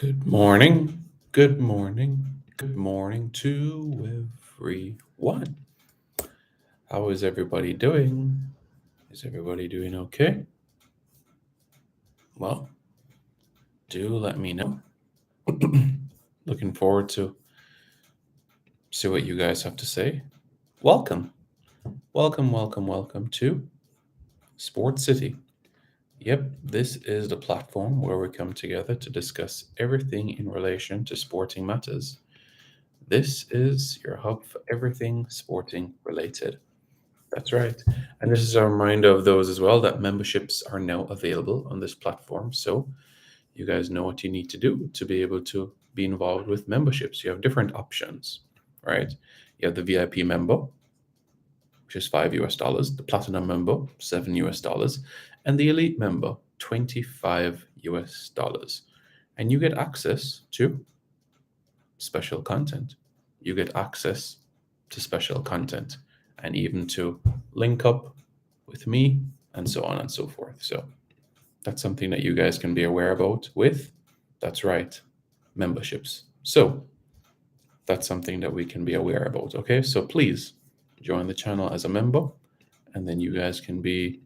Good morning. Good morning. Good morning to everyone. How is everybody doing? Is everybody doing okay? Well, do let me know. Looking forward to see what you guys have to say. Welcome. Welcome to Sports City. Yep, this is the platform where we come together to discuss everything in relation to sporting matters. This is your hub for everything sporting related. That's right. And this is a reminder of those as well that memberships are now available on this platform. So you guys know what you need to do to be able to be involved with memberships. You have different options, right? You have the VIP member, which is $5, the platinum member, $7, and the elite member, $25. And you get access to special content. You get access to special content and even to link up with me and so on and so forth. So that's something that you guys can be aware about with, that's right, memberships. So that's something that we can be aware about. Okay, so please join the channel as a member, and then you guys can be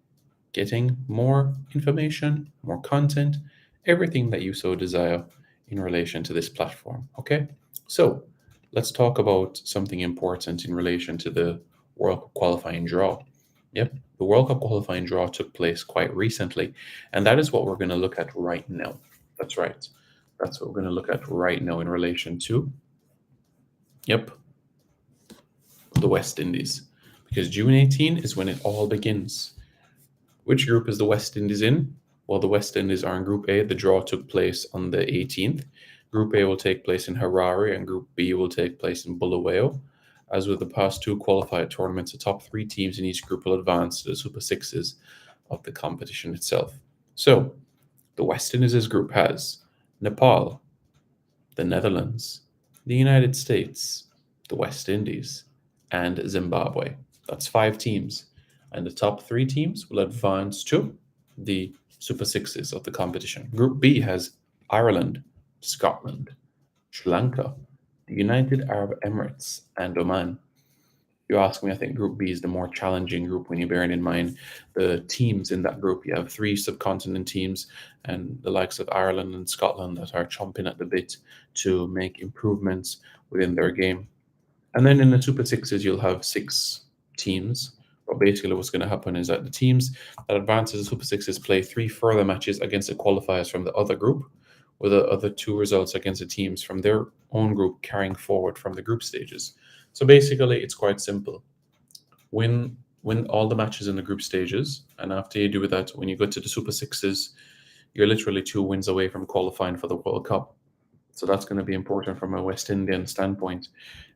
getting more information, more content, everything that you so desire in relation to this platform. Okay, so let's talk about something important in relation to the World Cup qualifying draw. Yep, the World Cup qualifying draw took place quite recently, and that is what we're going to look at right now. That's right. That's what we're going to look at right now in relation to, yep, the West Indies. Because June 18 is when it all begins. Which group is the West Indies in? Well, the West Indies are in Group A. The draw took place on the 18th. Group A will take place in Harare, and Group B will take place in Bulawayo. As with the past two qualifier tournaments, the top three teams in each group will advance to the Super Sixes of the competition itself. So, the West Indies group has Nepal, the Netherlands, the United States, the West Indies, and Zimbabwe. That's 5 teams. And the top 3 teams will advance to the Super Sixes of the competition. Group B has Ireland, Scotland, Sri Lanka, the United Arab Emirates, and Oman. If you ask me, I think Group B is the more challenging group when you're bearing in mind the teams in that group. You have 3 subcontinent teams and the likes of Ireland and Scotland that are chomping at the bit to make improvements within their game. And then in the Super Sixes, you'll have 6 teams. But basically, what's going to happen is that the teams that advance to the Super Sixes play 3 further matches against the qualifiers from the other group, with the other 2 results against the teams from their own group carrying forward from the group stages. So basically, it's quite simple. Win all the matches in the group stages, and after you do that, when you go to the Super Sixes, you're literally 2 wins away from qualifying for the World Cup. So that's going to be important from a West Indian standpoint.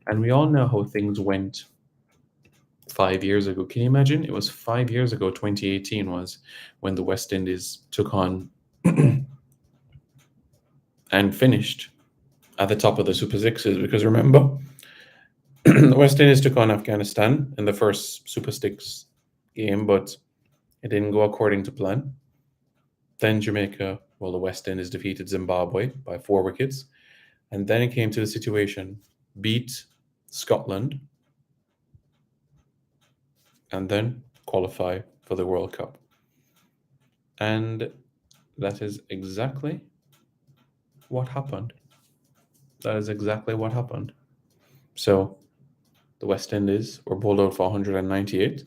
And we all know how things went 5 years ago. Can you imagine? It was 5 years ago, 2018 was when the West Indies took on and finished at the top of the Super Sixes. Because remember, the West Indies took on Afghanistan in the first Super Six game, but it didn't go according to plan. Then Jamaica, well, the West Indies defeated Zimbabwe by 4 wickets. And then it came to the situation, beat Scotland, and then qualify for the World Cup. And that is exactly what happened. That is exactly what happened. So the West Indies were bowled out for 198.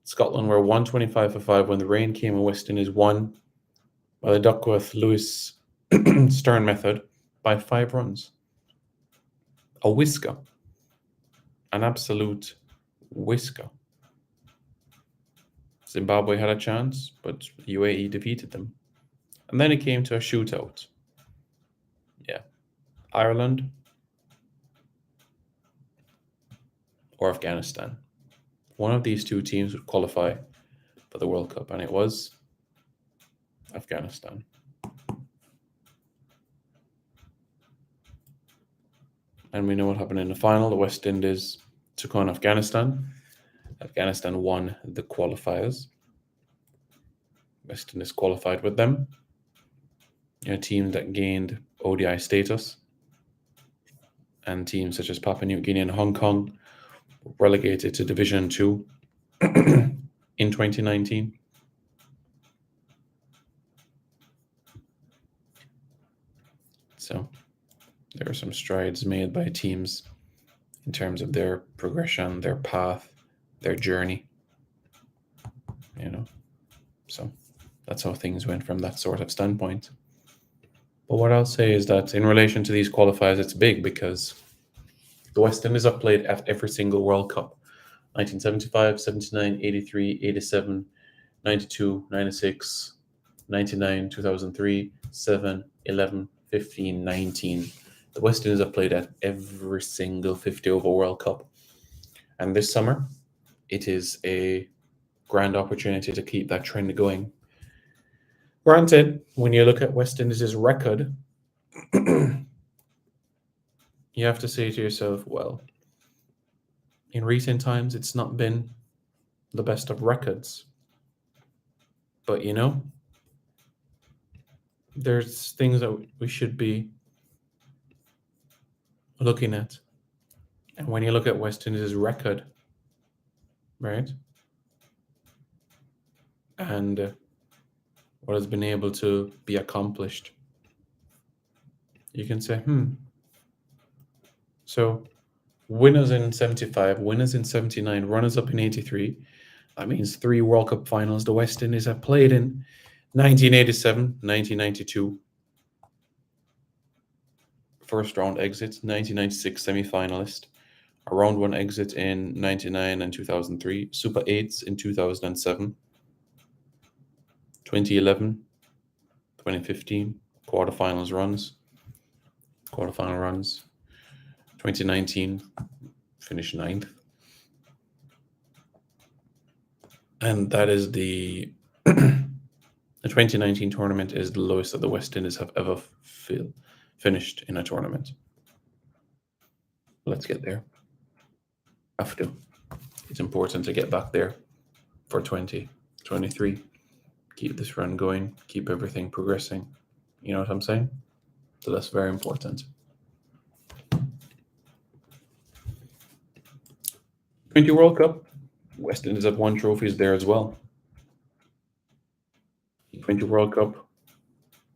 Scotland were 125 for 5 when the rain came, and West Indies won by the Duckworth-Lewis Stern method by 5 runs. A whisker. An absolute whisker. Zimbabwe had a chance, but UAE defeated them. And then it came to a shootout. Yeah. Ireland or Afghanistan. One of these 2 teams would qualify for the World Cup, and it was Afghanistan. And we know what happened in the final. The West Indies took on Afghanistan. Afghanistan won the qualifiers. West Indies qualified with them. A team that gained ODI status, and teams such as Papua New Guinea and Hong Kong were relegated to Division 2 in 2019. So there are some strides made by teams in terms of their progression, their path, their journey. So that's how things went from that sort of standpoint. But what I'll say is that in relation to these qualifiers, it's big because the West Indies have played at every single World Cup. 1975, 79, 83, 87, 92, 96, 99, 2003, 7, 11, 15, 19. The West Indies have played at every single 50 over World Cup. And this summer, it is a grand opportunity to keep that trend going. Granted, when you look at West Indies' record, you have to say to yourself, well, in recent times, it's not been the best of records. But, there's things that we should be looking at. And when you look at West Indies' record, right, and what has been able to be accomplished, you can say, so winners in 75, winners in 79, runners-up in 83. That means 3 World Cup finals the West Indies have played in 1987, 1992. First round exit, 1996 semi-finalist. A round 1 exit in 99 and 2003. Super 8s in 2007. 2011, 2015, quarterfinal runs. 2019, finished 9th. And that is the 2019 tournament is the lowest that the West Indies have ever finished in a tournament. Let's get there. Have to. It's important to get back there for 2023. Keep this run going. Keep everything progressing. You know what I'm saying? So that's very important. 20 World Cup. West Indies have won trophies there as well. 20 World Cup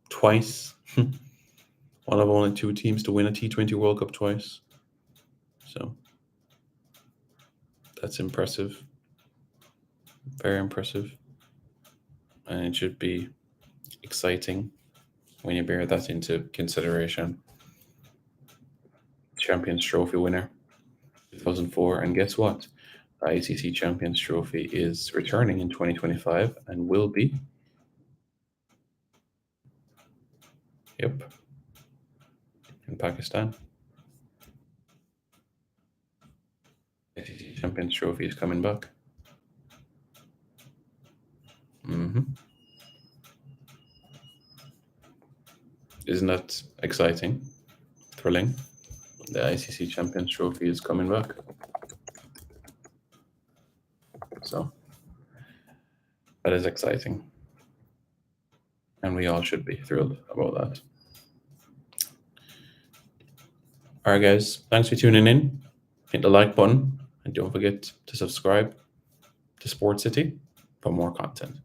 twice. One of only 2 teams to win a T20 World Cup twice. So that's impressive. Very impressive. And it should be exciting when you bear that into consideration. Champions Trophy winner, 2004. And guess what? The ICC Champions Trophy is returning in 2025 and will be. Yep. In Pakistan. ICC Champions Trophy is coming back. Isn't that exciting? Thrilling? The ICC Champions Trophy is coming back. So that is exciting. And we all should be thrilled about that. All right, guys. Thanks for tuning in. Hit the like button and don't forget to subscribe to Sports City for more content.